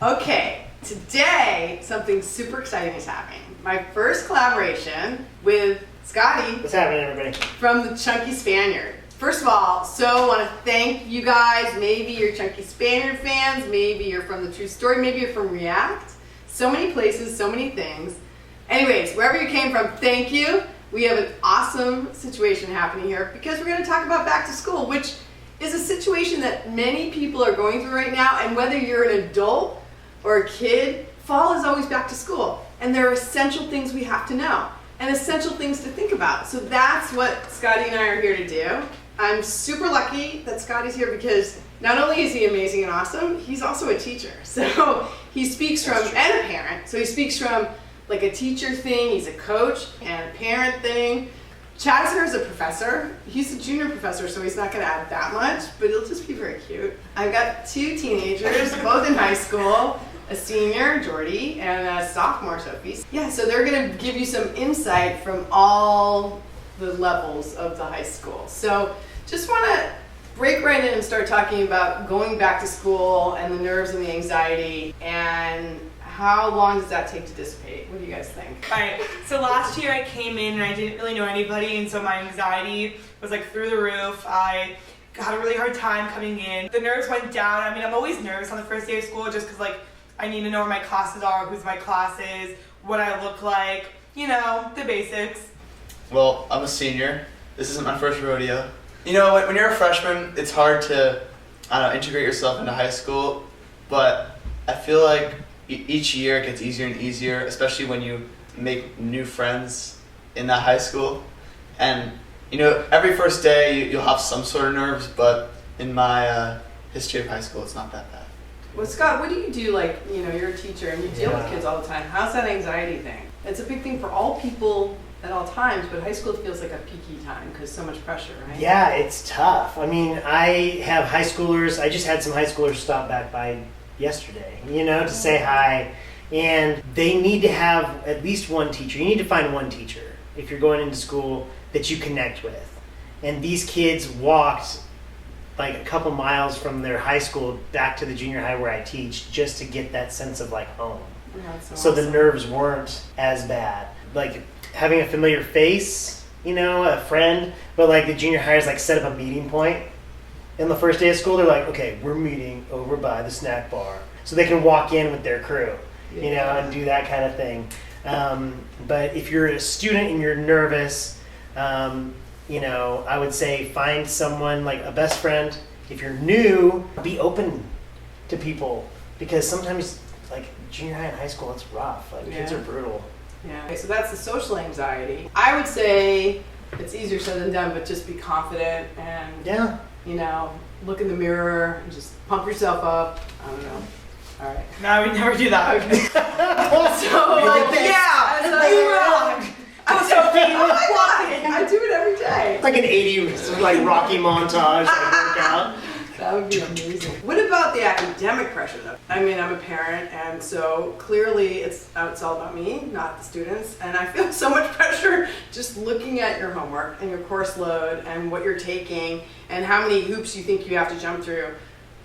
Okay, today something super exciting is happening. My first collaboration with Scottie. What's happening, everybody? From the Chunky Spaniard. First of all, so want to thank you guys. Maybe you're Chunky Spaniard fans, maybe you're from the TruStory, maybe you're from React. So many places, so many things. Anyways, wherever you came from, thank you. We have an awesome situation happening here because we're going to talk about back to school, which is a situation that many people are going through right now. And whether you're an adult or a kid, fall is always back to school. And there are essential things we have to know and essential things to think about. So that's what Scottie and I are here to do. I'm super lucky that Scottie's here because not only is he amazing and awesome, he's also a teacher. So he speaks from, and a parent, so he speaks from like a teacher thing, he's a coach, and a parent thing. Chazz is a professor. He's a junior professor, so he's not going to add that much, but he'll just be very cute. I've got two teenagers, both in high school, a senior, Jordy, and a sophomore, Sophie. Yeah, so they're going to give you some insight from all the levels of the high school. So just want to break right in and start talking about going back to school and the nerves and the anxiety, and how long does that take to dissipate? What do you guys think? Alright, so last year I came in and I didn't really know anybody, and so my anxiety was like through the roof. I had a really hard time coming in. The nerves went down. I mean, I'm always nervous on the first day of school just because like I need to know where my classes are, who's my classes, what I look like, you know, the basics. Well, I'm a senior. This isn't my first rodeo. You know, when you're a freshman, it's hard to, I don't know, integrate yourself into high school, but I feel like each year it gets easier and easier, especially when you make new friends in that high school. And, you know, every first day you'll have some sort of nerves, but in my history of high school, it's not that bad. Well, Scott, what do you do? Like, you know, you're a teacher and you deal with kids all the time. How's that anxiety thing? It's a big thing for all people at all times, but high school feels like a peaky time because so much pressure, right? Yeah, it's tough. I mean, I have high schoolers. I just had some high schoolers stop back by yesterday, you know, to say hi. And they need to have at least one teacher. You need to find one teacher if you're going into school that you connect with. And these kids walked like a couple miles from their high school back to the junior high where I teach just to get that sense of like home. Yeah, so the nerves weren't as bad. Like having a familiar face, you know, a friend, but like the junior hires like set up a meeting point. And the first day of school, they're like, okay, we're meeting over by the snack bar. So they can walk in with their crew, you know, and do that kind of thing. But if you're a student and you're nervous, you know, I would say find someone like a best friend. If you're new, be open to people because sometimes like junior high and high school, it's rough. Like kids are brutal. Yeah. Okay, so that's the social anxiety. I would say it's easier said than done, but just be confident and you know, look in the mirror and just pump yourself up. I don't know. All right. No, we never do that. Okay. So like yeah, you rock. Oh, Sophie, oh my God, I do it every day. It's like an 80s like Rocky montage like workout. That would be amazing. What about the academic pressure though? I mean, I'm a parent, and so clearly it's all about me, not the students. And I feel so much pressure just looking at your homework and your course load and what you're taking and how many hoops you think you have to jump through.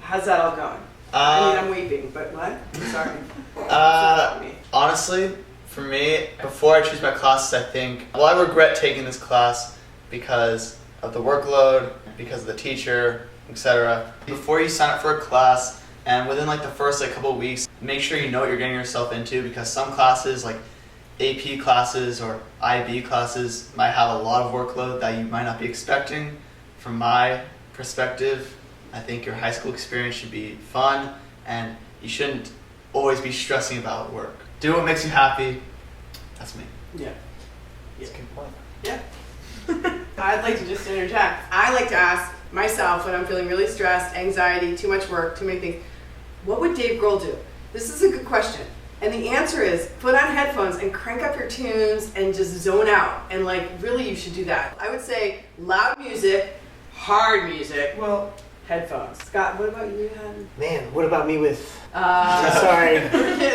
How's that all going? I mean, I'm weeping, but what? I'm sorry. Honestly, for me, before I choose my classes, I think, well, I regret taking this class because of the workload, because of the teacher, etc. Before you sign up for a class, and within like the first like couple of weeks, make sure you know what you're getting yourself into, because some classes like AP classes or IB classes might have a lot of workload that you might not be expecting. From my perspective, I think your high school experience should be fun and you shouldn't always be stressing about work. Do what makes you happy. That's me. Yeah. That's a good point. Yeah. I'd like to just interject. I like to ask myself when I'm feeling really stressed, anxiety, too much work, too many things, what would Dave Grohl do? This is a good question. And the answer is put on headphones and crank up your tunes and just zone out. And like, really, you should do that. I would say loud music, hard music, well, headphones. Scott, what about you? Man, what about me with, sorry,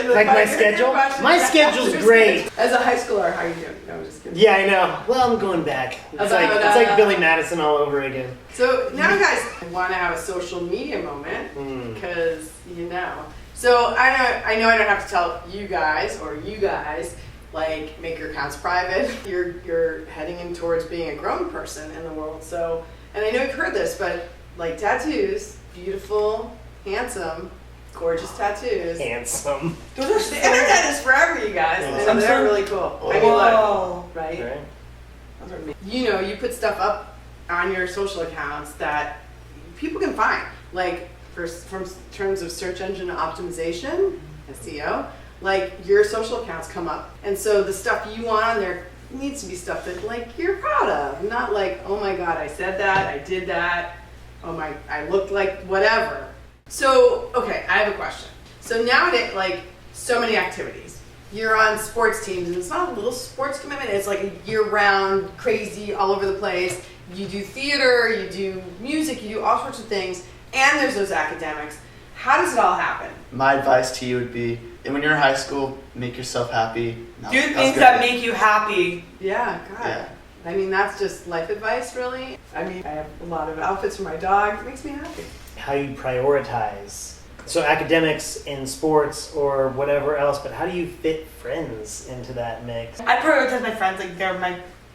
like my schedule? My schedule's great. As a high schooler, how are you doing? No, I'm just kidding. Yeah, I know. Well, I'm going back. It's like Billy Madison all over again. So now, guys, I want to have a social media moment because, you know. So I know I don't have to tell you guys, like, make your accounts private. You're heading in towards being a grown person in the world. So, and I know you've heard this, but like tattoos, beautiful, handsome, gorgeous tattoos. Handsome. The internet is forever, you guys. And they're really cool. I mean, look, right? You know, you put stuff up on your social accounts that people can find, like from terms of search engine optimization, SEO, like your social accounts come up. And so the stuff you want on there needs to be stuff that like you're proud of, not like, oh my God, I said that, I did that, oh my, I looked like whatever. So, okay, I have a question. So nowadays, like, so many activities. You're on sports teams, and it's not a little sports commitment, it's like a year-round, crazy, all over the place. You do theater, you do music, you do all sorts of things, and there's those academics. How does it all happen? My advice to you would be, when you're in high school, make yourself happy. Do things that make you happy. Yeah, God. Yeah. I mean, that's just life advice, really. I mean, I have a lot of outfits for my dog. It makes me happy. How you prioritize. So academics and sports or whatever else, but how do you fit friends into that mix? I prioritize my friends, like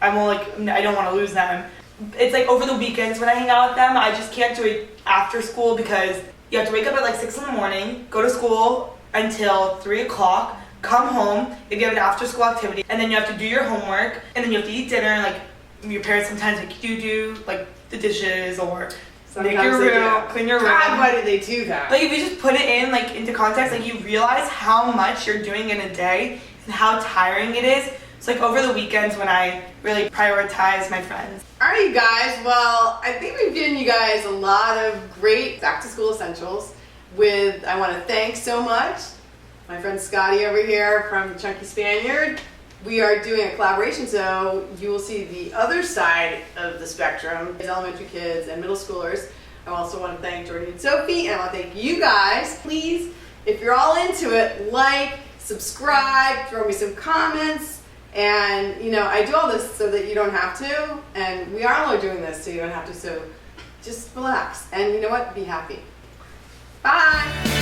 I don't want to lose them. It's like over the weekends when I hang out with them, I just can't do it after school because you have to wake up at like 6 in the morning, go to school until 3 o'clock, come home, if you have an after school activity, and then you have to do your homework, and then you have to eat dinner, like your parents sometimes make you do like the dishes or Sometimes make your room, clean your room. God, why do they do that? Like if you just put it in like into context, like you realize how much you're doing in a day and how tiring it is. It's like over the weekends when I really prioritize my friends. All right, you guys. Well, I think we've given you guys a lot of great back-to-school essentials. I want to thank so much my friend Scottie over here from Chunky Spaniard. We are doing a collaboration, so you will see the other side of the spectrum, elementary kids and middle schoolers. I also want to thank Jordy and Sophie, and I want to thank you guys. Please, if you're all into it, like, subscribe, throw me some comments. And, you know, I do all this so that you don't have to, and we are only doing this so you don't have to, so just relax. And you know what? Be happy. Bye!